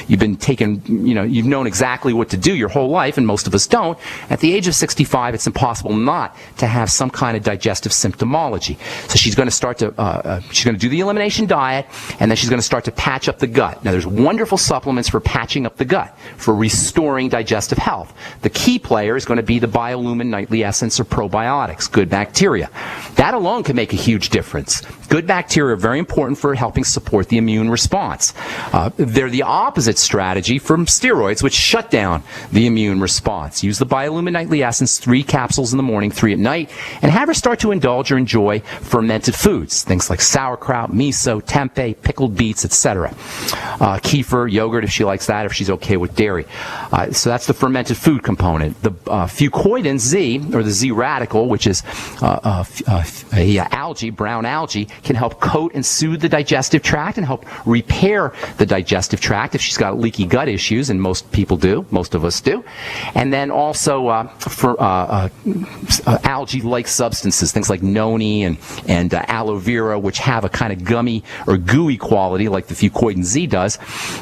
you've been taking, you've known exactly what to do your whole life, and most of us don't. At the age of 65, it's impossible not to have some kind of digestive symptomology. So she's going to start to, she's going to do the elimination diet, and then she's going to start to patch up the gut. Now, there's wonderful supplements for patching up the gut, for restoring digestive health. The key player is going to be the Biolumin Nightly Essence or probiotics, good bacteria. That alone can make a huge difference. Good bacteria are very important for helping support the immune response. They're the opposite strategy from steroids, which shut down the immune response. Use the Biolumin Nightly Essence, 3 capsules in the morning, 3 at night, and have her start to indulge or enjoy fermented foods, things like sauerkraut, miso, tempeh, pickled beets, etc. Kefir, yogurt, if she likes that, if she's okay with dairy. So that's the fermented food component. The fucoidan Z, or the Z radical, which is algae, brown algae, can help coat and soothe the digestive tract and help repair the digestive tract if she's got leaky gut issues, and most people do, most of us do. And then also for algae-like substances, things like noni and aloe vera, which have a kind of gummy or gooey quality like the fucoidan Z does,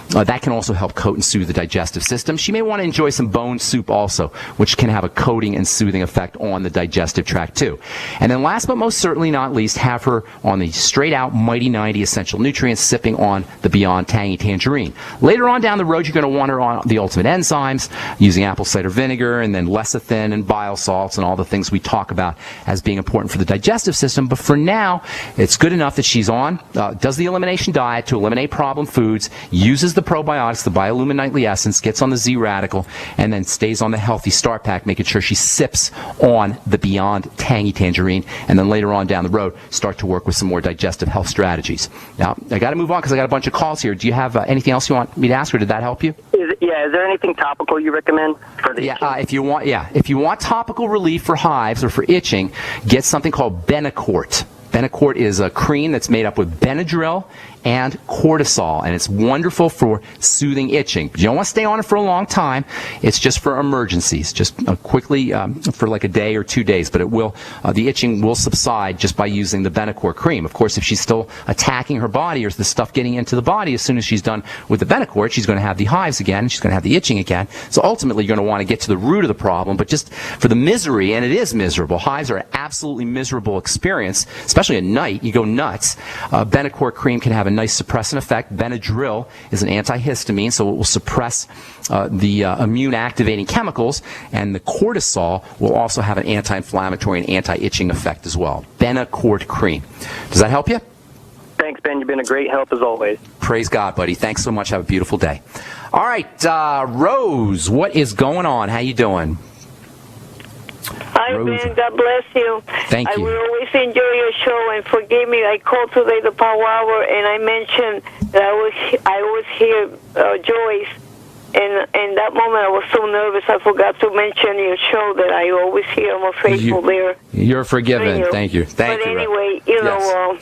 that can also help coat and soothe the digestive system. She may want to enjoy some bone soup also, which can have a coating and soothing effect on the digestive tract too. And then last but most certainly not least, have her on the straight out Mighty 90 essential nutrients, sipping on the Beyond Tangy Tangerine. Later on down the road, you're going to want her on the Ultimate Enzymes, using apple cider vinegar and then lecithin and bile salts and all the things we talk about as being important for the digestive system. But for now, it's good enough that she's on, does the elimination diet to eliminate problem foods, uses the probiotics, the Biolumin Nightly Essence, gets on the Z Radical, and then stays on the Healthy Start Pack, making sure she sips on the Beyond Tangy Tangerine, and then later on down the road, start to work with some more digestive health strategies. Now, I got to move on because I got a bunch of calls here. Do you have anything else you want me to ask, or did that help you? Is there anything topical you recommend for the itching? If you want topical relief for hives or for itching, get something called Benacort. Benacort is a cream that's made up with Benadryl and cortisol, and it's wonderful for soothing itching. But you don't want to stay on it for a long time. It's just for emergencies, just quickly for like a day or 2 days. But it will, the itching will subside just by using the Benacort cream. Of course, if she's still attacking her body, or the stuff getting into the body, as soon as she's done with the Benacort, she's going to have the hives again, she's going to have the itching again. So ultimately, you're going to want to get to the root of the problem. But just for the misery, and it is miserable, hives are an absolutely miserable experience, especially at night. You go nuts. Benacort cream can have a nice suppressant effect. Benadryl is an antihistamine, so it will suppress the immune activating chemicals, and the cortisol will also have an anti-inflammatory and anti-itching effect as well. Benacort cream. Does that help you? Thanks, Ben. You've been a great help as always. Praise God, buddy. Thanks so much. Have a beautiful day. All right, Rose, what is going on? How you doing? Hi, Rose. Ben. God bless you. Thank you. I will always enjoy your show, and forgive me, I called today the Power Hour, and I mentioned that I always hear Joyce, and in that moment I was so nervous I forgot to mention your show that I always hear. I'm faithful there. You're forgiven. Thank you. Thank you. But anyway, know,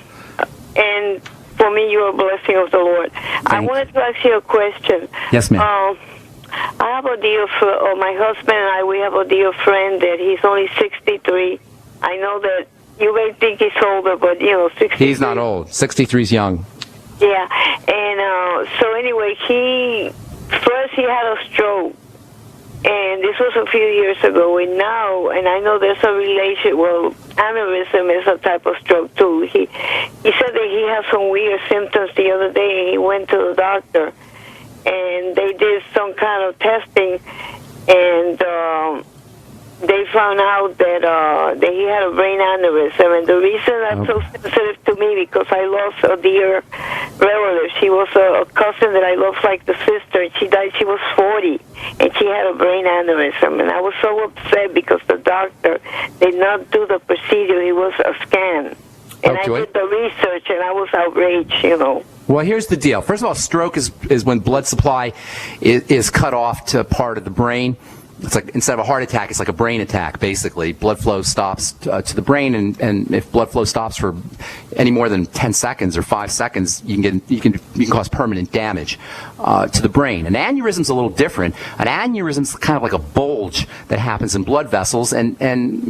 and for me, you're a blessing of the Lord. I wanted to ask you a question. Yes, ma'am. I have a dear my husband and I, we have a dear friend that he's only 63. I know that you may think he's older, but, 63. He's not old. 63 is young. Yeah. And so anyway, first he had a stroke. And this was a few years ago. And now, and I know there's a relation, aneurysm is a type of stroke too. He said that he had some weird symptoms the other day, and he went to the doctor. And they did some kind of testing, and they found out that he had a brain aneurysm. And the reason that's so sensitive to me, because I lost a dear relative. She was a cousin that I loved like the sister, and she died. She was 40, and she had a brain aneurysm. And I was so upset because the doctor did not do the procedure. It was a scan. And I did the research, and I was outraged, Well, here's the deal. First of all, stroke is when blood supply is cut off to part of the brain. It's like, instead of a heart attack, it's like a brain attack, basically. Blood flow stops to the brain, and if blood flow stops for any more than 10 seconds or 5 seconds, you can cause permanent damage to the brain. An aneurysm's a little different. An aneurysm's kind of like a bulge bulge that happens in blood vessels, and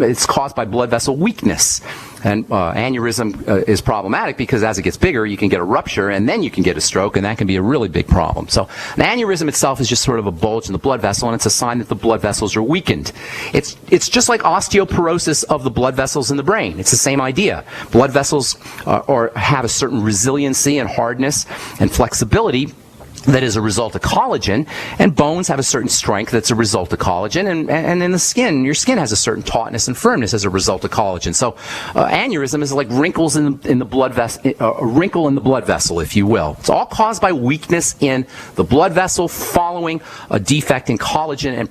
it's caused by blood vessel weakness. And aneurysm is problematic because as it gets bigger, you can get a rupture, and then you can get a stroke, and that can be a really big problem. So an aneurysm itself is just sort of a bulge in the blood vessel, and it's a sign that the blood vessels are weakened. It's just like osteoporosis of the blood vessels in the brain. It's the same idea. Blood vessels have a certain resiliency and hardness and flexibility that is a result of collagen, and bones have a certain strength that's a result of collagen, and in the skin, your skin has a certain tautness and firmness as a result of collagen. So aneurysm is like wrinkles in the blood vessel, a wrinkle in the blood vessel, if you will. It's all caused by weakness in the blood vessel following a defect in collagen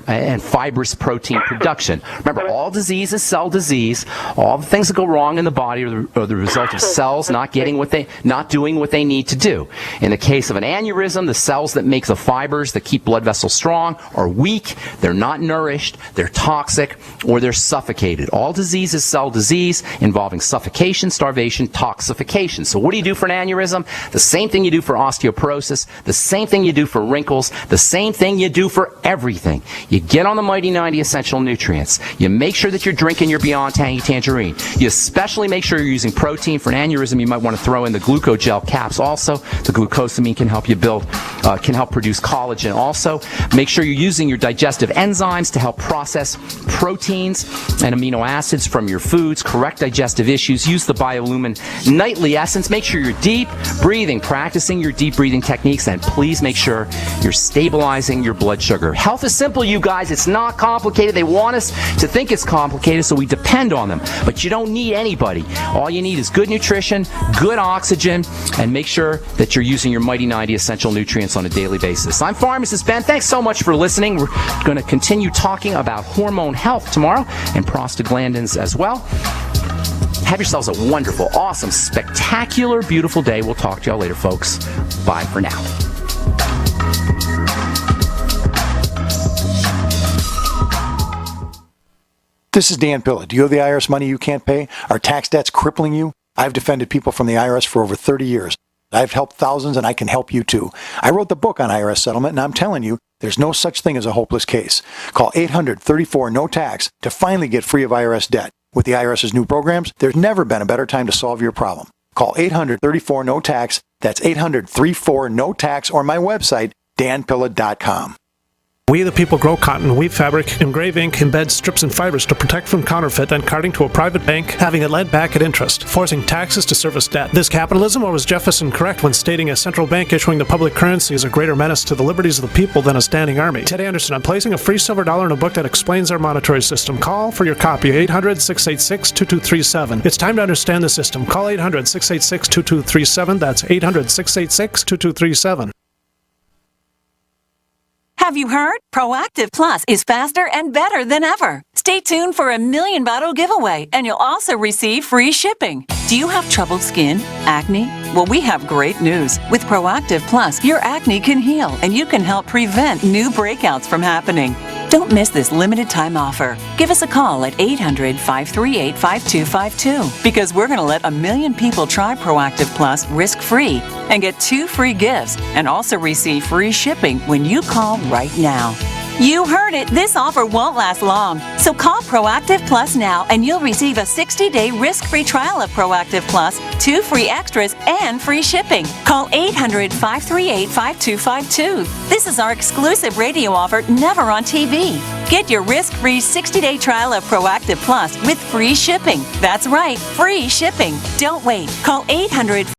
and fibrous protein production. Remember, all disease is cell disease. All the things that go wrong in the body are the result of cells not doing what they need to do. In the case of an aneurysm, the cells that make the fibers that keep blood vessels strong are weak, they're not nourished, they're toxic, or they're suffocated. All disease is cell disease involving suffocation, starvation, toxification. So what do you do for an aneurysm? The same thing you do for osteoporosis, the same thing you do for wrinkles, the same thing you do for everything. You get on the Mighty 90 essential nutrients. You make sure that you're drinking your Beyond Tangy Tangerine. You especially make sure you're using protein. For an aneurysm, you might want to throw in the glucogel caps also. The glucosamine can help you can help produce collagen also. Make sure you're using your digestive enzymes to help process proteins and amino acids from your foods, correct digestive issues. Use the Biolumin Nightly Essence. Make sure you're deep breathing, practicing your deep breathing techniques, and please make sure you're stabilizing your blood sugar. Health is simple, you guys. It's not complicated. They want us to think it's complicated, so we depend on them. But you don't need anybody. All you need is good nutrition, good oxygen, and make sure that you're using your Mighty 90 essential nutrients on a daily basis. I'm Pharmacist Ben. Thanks so much for listening. We're going to continue talking about hormone health tomorrow and prostaglandins as well. Have yourselves a wonderful, awesome, spectacular, beautiful day. We'll talk to y'all later, folks. Bye for now. This is Dan Pilla. Do you have the IRS money you can't pay? Are tax debts crippling you? I've defended people from the IRS for over 30 years. I've helped thousands, and I can help you too. I wrote the book on IRS settlement, and I'm telling you, there's no such thing as a hopeless case. Call 800-34-NO-TAX to finally get free of IRS debt. With the IRS's new programs, there's never been a better time to solve your problem. Call 800-34-NO-TAX. That's 800-34-NO-TAX, or my website, danpilla.com. We the people grow cotton, weave fabric, engrave ink, embed strips and fibers to protect from counterfeit and carting to a private bank, having it lent back at interest, forcing taxes to service debt. This capitalism, or was Jefferson correct when stating a central bank issuing the public currency is a greater menace to the liberties of the people than a standing army? Ted Anderson, I'm placing a free silver dollar in a book that explains our monetary system. Call for your copy, 800-686-2237. It's time to understand the system. Call 800-686-2237. That's 800-686-2237. Have you heard? Proactive Plus is faster and better than ever. Stay tuned for a 1,000,000 bottle giveaway, and you'll also receive free shipping. Do you have troubled skin? Acne? Well, we have great news. With Proactive Plus, your acne can heal, and you can help prevent new breakouts from happening. Don't miss this limited time offer. Give us a call at 800-538-5252 because we're going to let 1,000,000 people try Proactive Plus risk-free and get 2 free gifts and also receive free shipping when you call right now. You heard it. This offer won't last long. So call Proactive Plus now and you'll receive a 60-day risk-free trial of Proactive Plus, 2 free extras, and free shipping. Call 800-538-5252. This is our exclusive radio offer, never on TV. Get your risk-free 60-day trial of Proactive Plus with free shipping. That's right, free shipping. Don't wait. Call 800